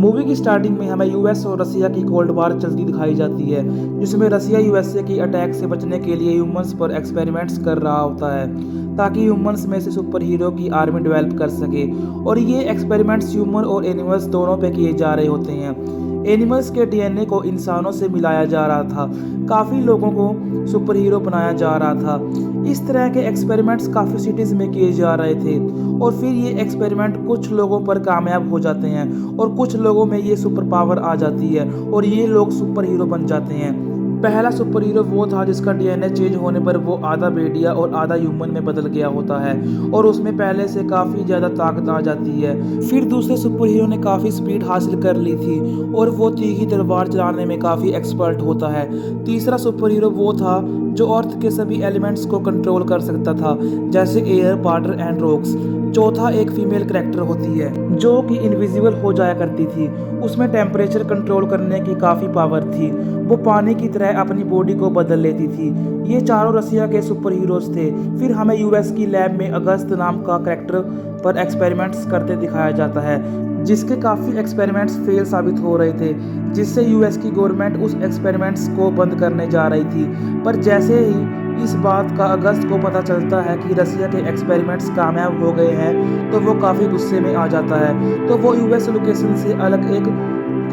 Movie की starting में हमें यूएस और रसिया की कोल्ड वार चलती दिखाई जाती है, जिसमें रसिया यूएसए की अटैक से बचने के लिए ह्यूमंस पर एक्सपेरिमेंट्स कर रहा होता है ताकि ह्यूमंस में से सुपर हीरो की आर्मी डेवलप कर सके। और ये एक्सपेरिमेंट्स ह्यूमन और एनिमल्स दोनों पे किए जा रहे होते हैं। एनिमल्स के डीएनए को इंसानों से मिलाया जा रहा था, काफ़ी लोगों को सुपर हीरो बनाया जा रहा था। इस तरह के एक्सपेरिमेंट्स काफ़ी सिटीज़ में किए जा रहे थे और फिर ये एक्सपेरिमेंट कुछ लोगों पर कामयाब हो जाते हैं और कुछ लोगों में ये सुपर पावर आ जाती है और ये लोग सुपर हीरो बन जाते हैं। पहला सुपर हीरो वो था जिसका डीएनए चेंज होने पर वो आधा भेड़िया और आधा ह्यूमन में बदल गया होता है और उसमें पहले से काफ़ी ज़्यादा ताकत आ जाती है। फिर दूसरे सुपर हीरो ने काफ़ी स्पीड हासिल कर ली थी और वो तीखी तलवार चलाने में काफ़ी एक्सपर्ट होता है। तीसरा सुपर हीरो वो था जो अर्थ के सभी एलिमेंट्स को कंट्रोल कर सकता था, जैसे एयर, वाटर एंड रॉक्स। चौथा एक फीमेल कैरेक्टर होती है जो कि इनविजिबल हो जाया करती थी। उसमें टेम्परेचर कंट्रोल करने की काफ़ी पावर थी। वो पानी की तरह अपनी बॉडी को बदल लेती थी। ये चारों रसिया के सुपर हीरोज थे। फिर हमें यूएस की लैब में अगस्त नाम का कैरेक्टर पर एक्सपेरिमेंट्स करते दिखाया जाता है, जिसके काफ़ी एक्सपेरिमेंट्स फेल साबित हो रहे थे, जिससे यूएस की गवर्नमेंट उस एक्सपेरिमेंट्स को बंद करने जा रही थी। पर जैसे ही इस बात का अगस्त को पता चलता है कि रसिया के एक्सपेरिमेंट्स कामयाब हो गए हैं तो वो काफ़ी गुस्से में आ जाता है। तो वो यूएस लोकेशन से अलग एक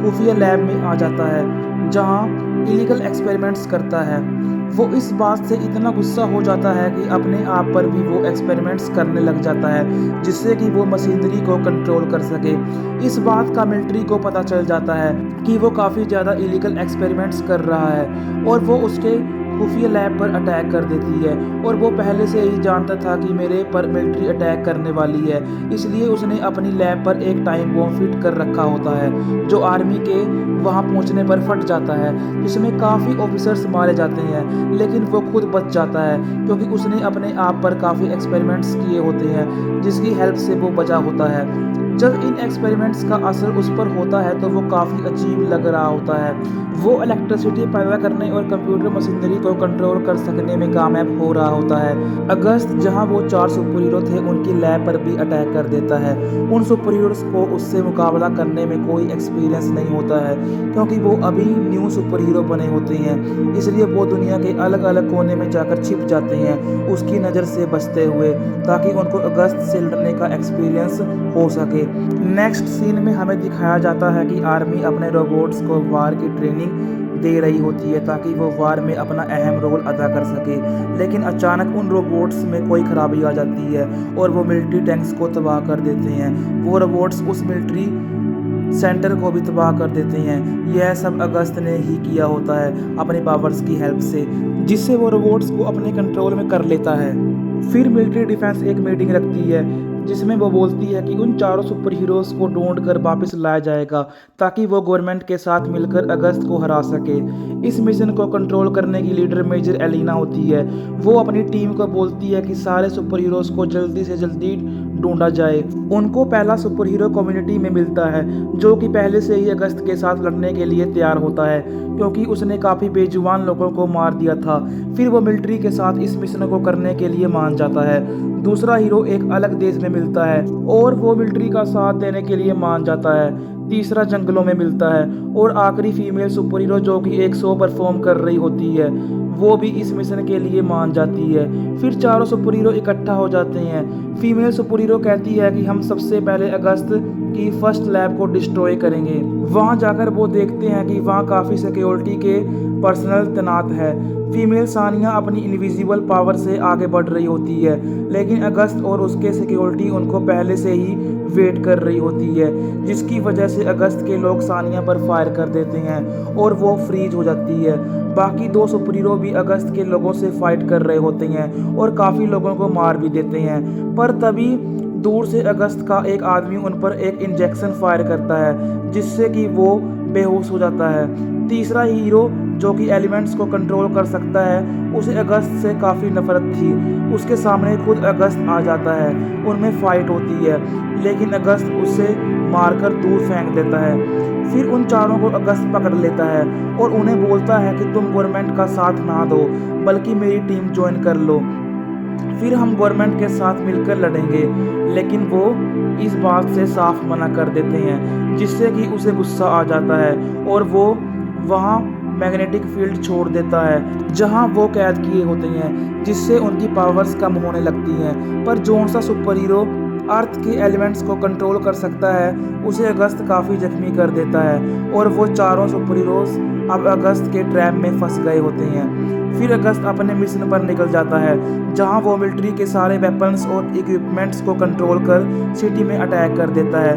खुफिया लैब में आ जाता है जहाँ इलीगल एक्सपेरिमेंट्स करता है। वो इस बात से इतना गुस्सा हो जाता है कि अपने आप पर भी वो एक्सपेरिमेंट्स करने लग जाता है, जिससे कि वो मशीनरी को कंट्रोल कर सके। इस बात का मिलिट्री को पता चल जाता है कि वो काफ़ी ज़्यादा इलीगल एक्सपेरिमेंट्स कर रहा है और वो उसके खुफिया लैब पर अटैक कर देती है। और वो पहले से ही जानता था कि मेरे पर मिलिट्री अटैक करने वाली है, इसलिए उसने अपनी लैब पर एक टाइम बॉम्ब फिट कर रखा होता है जो आर्मी के वहां पहुंचने पर फट जाता है, जिसमें काफ़ी ऑफिसर्स मारे जाते हैं। लेकिन वो खुद बच जाता है क्योंकि उसने अपने आप पर काफ़ी एक्सपेरिमेंट्स किए होते हैं, जिसकी हेल्प से वो बचा होता है। जब इन एक्सपेरिमेंट्स का असर उस पर होता है तो वो काफ़ी अजीब लग रहा होता है। वो इलेक्ट्रिसिटी पैदा करने और कंप्यूटर मशीनरी को कंट्रोल कर सकने में कामयाब हो रहा होता है। अगस्त जहां वो चार सुपर हीरो थे उनकी लैब पर भी अटैक कर देता है। उन सुपर हीरोज़ को उससे मुकाबला करने में कोई एक्सपीरियंस नहीं होता है क्योंकि वो अभी न्यू सुपर हीरो बने होते हैं, इसलिए वो दुनिया के अलग अलग कोने में जाकर छिप जाते हैं उसकी नज़र से बचते हुए, ताकि उनको अगस्त से लड़ने का एक्सपीरियंस हो सके। नेक्स्ट सीन में हमें दिखाया जाता है कि आर्मी अपने रोबोट्स को वार की ट्रेनिंग दे रही होती है ताकि वो वार में अपना अहम रोल अदा कर सके। लेकिन अचानक उन रोबोट्स में कोई खराबी आ जाती है और वो मिलिट्री टैंक्स को तबाह कर देते हैं। वो रोबोट्स उस मिलिट्री सेंटर को भी तबाह कर देते हैं। यह सब अगस्त ने ही किया होता है अपने पावर्स की हेल्प से, जिससे वो रोबोट्स को अपने कंट्रोल में कर लेता है। फिर मिलिट्री डिफेंस एक मीटिंग रखती है जिसमें वो बोलती है कि उन चारों सुपर हीरोज़ को ढूंढ कर वापस लाया जाएगा ताकि वो गवर्नमेंट के साथ मिलकर अगस्त को हरा सके। इस मिशन को कंट्रोल करने की लीडर मेजर एलिना होती है। वो अपनी टीम को बोलती है कि सारे सुपर हीरोज़ को जल्दी से जल्दी ढूंढा जाए। उनको पहला सुपर हीरो कम्युनिटी में मिलता है जो कि पहले से ही अगस्त के साथ लड़ने के लिए तैयार होता है क्योंकि उसने काफ़ी बेजुबान लोगों को मार दिया था। फिर वो मिलिट्री के साथ इस मिशन को करने के लिए मान जाता है। दूसरा हीरो एक अलग देश में मिलता है और वो मिलिट्री का साथ देने के लिए मान जाता है। तीसरा जंगलों में मिलता है और आखिरी फीमेल सुपर हीरो जो कि एक शो परफॉर्म कर रही होती है वो भी इस मिशन के लिए मान जाती है। फिर चारों सुपर हीरो इकट्ठा हो जाते हैं। फीमेल सुपर हीरो कहती है कि हम सबसे पहले अगस्त की फर्स्ट लैब को डिस्ट्रॉय करेंगे। वहां जाकर वो देखते हैं कि वहां काफ़ी सिक्योरिटी के पर्सनल तैनात है। फीमेल सानिया अपनी इनविजिबल पावर से आगे बढ़ रही होती है, लेकिन अगस्त और उसके सिक्योरिटी उनको पहले से ही वेट कर रही होती है, जिसकी वजह से अगस्त के लोग सानिया पर फायर कर देते हैं और वो फ्रीज हो जाती है। बाकी दो सुपर हीरो भी अगस्त के लोगों से फाइट कर रहे होते हैं और काफ़ी लोगों को मार भी देते हैं। पर तभी दूर से अगस्त का एक आदमी उन पर एक इंजेक्शन फायर करता है जिससे कि वो बेहोश हो जाता है। तीसरा हीरो जो कि एलिमेंट्स को कंट्रोल कर सकता है उसे अगस्त से काफ़ी नफरत थी। उसके सामने खुद अगस्त आ जाता है, उनमें फाइट होती है, लेकिन अगस्त उसे मारकर दूर फेंक देता है। फिर उन चारों को अगस्त पकड़ लेता है और उन्हें बोलता है कि तुम गवर्नमेंट का साथ ना दो बल्कि मेरी टीम ज्वाइन कर लो। फिर हम गवर्नमेंट के साथ मिलकर लड़ेंगे, लेकिन वो इस बात से साफ मना कर देते हैं, जिससे कि उसे गुस्सा आ जाता है और वो वहाँ मैग्नेटिक फील्ड छोड़ देता है जहाँ वो कैद किए होते हैं, जिससे उनकी पावर्स कम होने लगती हैं। पर जौन सा सुपर हीरो अर्थ के एलिमेंट्स को कंट्रोल कर सकता है, उसे अगस्त काफ़ी जख्मी कर देता है और वो चारों सुपर हीरोज अब अगस्त के ट्रैप में फंस गए होते हैं। फिर अगस्त अपने मिशन पर निकल जाता है, जहां वो मिलिट्री के सारे वेपन्स और इक्विपमेंट्स को कंट्रोल कर सिटी में अटैक कर देता है।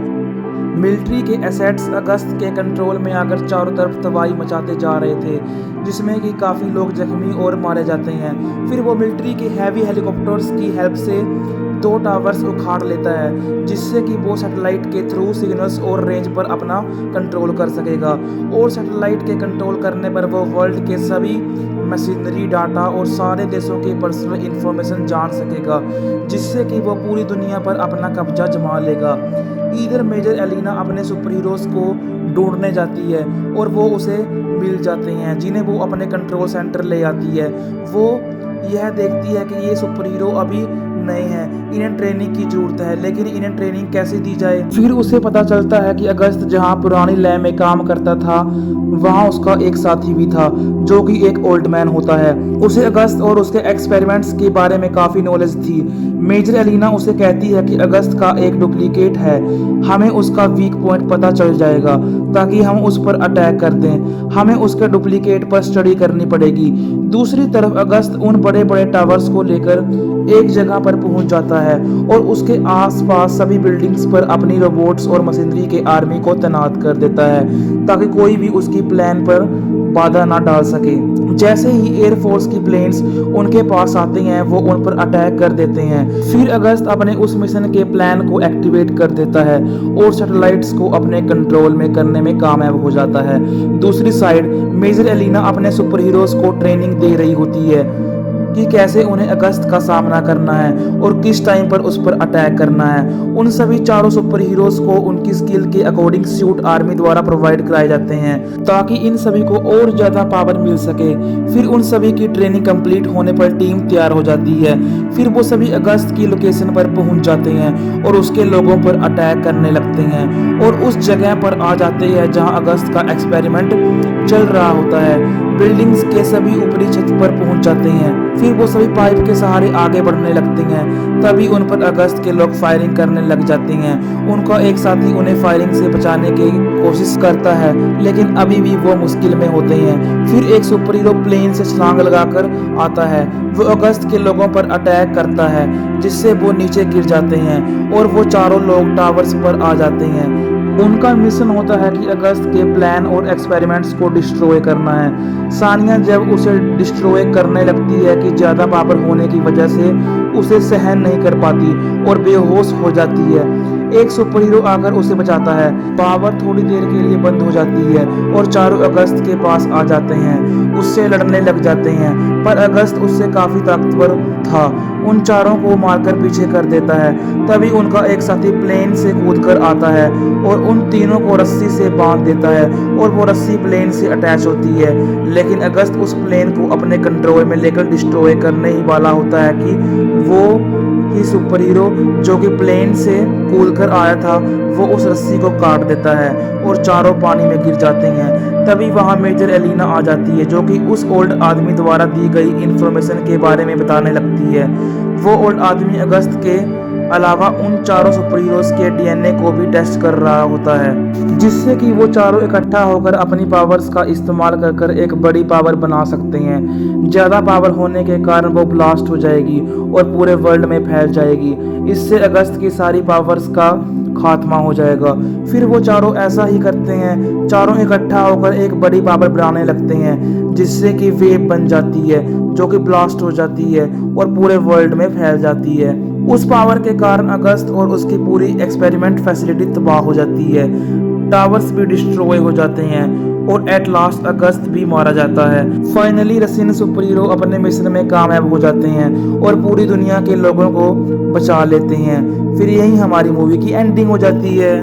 मिलिट्री के एसेट्स अगस्त के कंट्रोल में आकर चारों तरफ तबाही मचाते जा रहे थे, जिसमें कि काफ़ी लोग जख्मी और मारे जाते हैं। फिर वो मिलिट्री के हैवी हेलीकॉप्टर्स की हेल्प से 2 टावर्स उखाड़ लेता है, जिससे कि वो सैटेलाइट के थ्रू सिग्नल्स और रेंज पर अपना कंट्रोल कर सकेगा। और सैटेलाइट के कंट्रोल करने पर वो वर्ल्ड के सभी मशीनरी, डाटा और सारे देशों की पर्सनल इंफॉर्मेशन जान सकेगा, जिससे कि वो पूरी दुनिया पर अपना कब्जा जमा लेगा। इधर मेजर एलिना अपने सुपर हीरोज़ को ढूंढने जाती है और वो उसे मिल जाते हैं, जिन्हें वो अपने कंट्रोल सेंटर ले आती है। वो यह देखती है कि ये सुपर हीरो अभी नए हैं, इन्हें ट्रेनिंग की जरूरत है, लेकिन इन्हें ट्रेनिंग कैसे दी जाए। फिर उसे पता चलता है कि अगस्त जहां पुरानी लैब में काम करता था, वहां उसका एक साथी भी था, जो कि एक ओल्ड मैन होता है। उसे अगस्त और उसके एक्सपेरिमेंट्स के बारे में काफ़ी नॉलेज थी। मेजर एलिना उसे कहती है कि अगस्त का एक डुप्लीकेट है, हमें उसका वीक पॉइंट पता चल जाएगा ताकि हम उस पर अटैक कर दें। हमें उसके डुप्लीकेट पर स्टडी करनी पड़ेगी। दूसरी तरफ अगस्त उन बड़े बड़े टावर्स को लेकर एक जगह पर पहुंच जाता है और उसके आसपास सभी बिल्डिंग्स पर अपनी रोबोट्स और मशीनरी के आर्मी को तैनात कर देता है, ताकि कोई भी उसकी प्लान पर बाधा ना डाल सके। जैसे ही एयरफोर्स की प्लेन्स उनके पास आते हैं, वो उन पर अटैक कर देते हैं। फिर अगस्त अपने उस मिशन के प्लान को एक्टिवेट कर देता है और सैटेलाइट्स को अपने कंट्रोल में करने में कामयाब हो जाता है। दूसरी साइड मेजर एलिना अपने सुपर हीरोज को ट्रेनिंग दे रही होती है कि कैसे उन्हें अगस्त का सामना करना है और किस टाइम पर उस पर अटैक करना है। उन सभी चारों सुपर हीरोज को उनकी स्किल के अकॉर्डिंग सूट आर्मी द्वारा प्रोवाइड कराए जाते हैं, ताकि इन सभी को और ज़्यादा पावर मिल सके। फिर उन सभी की ट्रेनिंग कंप्लीट होने पर टीम तैयार हो जाती है। फिर वो सभी अगस्त की लोकेशन पर पहुंच जाते हैं और उसके लोगों पर अटैक करने लगते हैं और उस जगह पर आ जाते हैं जहां अगस्त का एक्सपेरिमेंट चल रहा होता है। बिल्डिंग्स के सभी ऊपरी छत पर पहुंच जाते हैं। फिर वो सभी पाइप के सहारे आगे बढ़ने लगते हैं। तभी उन पर अगस्त के लोग फायरिंग करने लग जाते हैं। उनका एक साथी उन्हें फायरिंग से बचाने की कोशिश करता है, लेकिन अभी भी वो मुश्किल में होते हैं। फिर एक सुपर हीरो प्लेन से छलांग लगाकर आता है। वो अगस्त के लोगों पर अटैक करता है, जिससे वो नीचे गिर जाते हैं और वो चारों लोग टावर्स पर आ जाते हैं। उनका मिशन होता है कि अगस्त के प्लान और एक्सपेरिमेंट्स को डिस्ट्रॉय करना है। सानिया जब उसे डिस्ट्रॉय करने लगती है कि ज़्यादा पावर होने की वजह से उसे सहन नहीं कर पाती और बेहोश हो जाती है। एक सुपर हीरो आकर उसे बचाता है। पावर थोड़ी देर के लिए बंद हो जाती है और चारों अगस्त के पास आ जाते हैं, उससे लड़ने लग जाते हैं, पर अगस्त उससे काफ़ी ताकतवर था। उन चारों को मारकर पीछे कर देता है। तभी उनका एक साथी प्लेन से कूदकर आता है और उन तीनों को रस्सी से बांध देता है और वो रस्सी प्लेन से अटैच होती है। लेकिन अगस्त उस प्लेन को अपने कंट्रोल में लेकर डिस्ट्रॉय करने ही वाला होता है कि वो ही सुपर हीरो जो कि प्लेन से कूदकर आया था, वो उस रस्सी को काट देता है और चारों पानी में गिर जाते हैं। तभी वहाँ मेजर एलिना आ जाती है, जो कि उस ओल्ड आदमी द्वारा दी गई इंफॉर्मेशन के बारे में बताने लगती है। वो ओल्ड आदमी अगस्त के अलावा उन चारों सुपर हीरोज के डीएनए को भी टेस्ट कर रहा होता है, जिससे कि वो चारों इकट्ठा होकर अपनी पावर्स का इस्तेमाल कर एक बड़ी पावर बना सकते हैं। ज़्यादा पावर होने के कारण वो ब्लास्ट हो जाएगी और पूरे वर्ल्ड में फैल जाएगी। इससे अगस्त की सारी पावर्स का खात्मा हो जाएगा। फिर वो चारों ऐसा ही करते हैं। चारों इकट्ठा होकर एक बड़ी पावर बनाने लगते हैं, जिससे कि वेव बन जाती है, जो कि ब्लास्ट हो जाती है और पूरे वर्ल्ड में फैल जाती है। उस पावर के कारण अगस्त और उसकी पूरी एक्सपेरिमेंट फैसिलिटी तबाह हो जाती है। टावर्स भी डिस्ट्रॉय हो जाते हैं और एट लास्ट अगस्त भी मारा जाता है। फाइनली रसिन सुपर हीरो अपने मिशन में कामयाब हो जाते हैं और पूरी दुनिया के लोगों को बचा लेते हैं। फिर यही हमारी मूवी की एंडिंग हो जाती है।